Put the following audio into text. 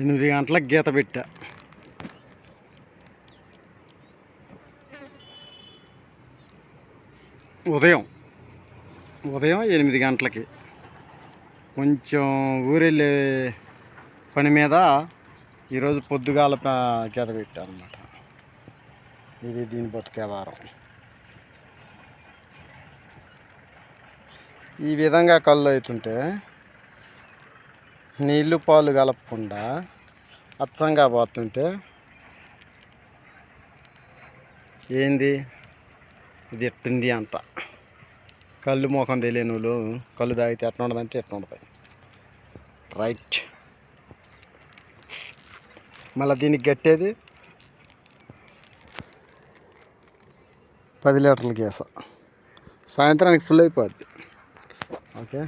8 గంటలకు గీత పెట్టా. ఉదయం 8 గంటలకి కొంచెం ఊరెళ్ళే పని మీద ఈరోజు పొద్దుగాల గీత పెట్టాను అన్నమాట. ఇది దీని బతికే వారం. ఈ విధంగా కళ్ళు అవుతుంటే నీళ్ళు పాలు కలపకుండా అచ్చంగా పోతుంటే ఏంది ఇది ఎట్టుంది అంట. కళ్ళు మోకం తెలియని వాళ్ళు కళ్ళు తాగితే ఎట్లా ఉండదంటే ఎట్లా ఉంటుంది. రైట్. మళ్ళీ దీనికి గట్టేది 10 లీటర్ల గీస. సాయంత్రానికి ఫుల్ అయిపోద్ది. ఓకే.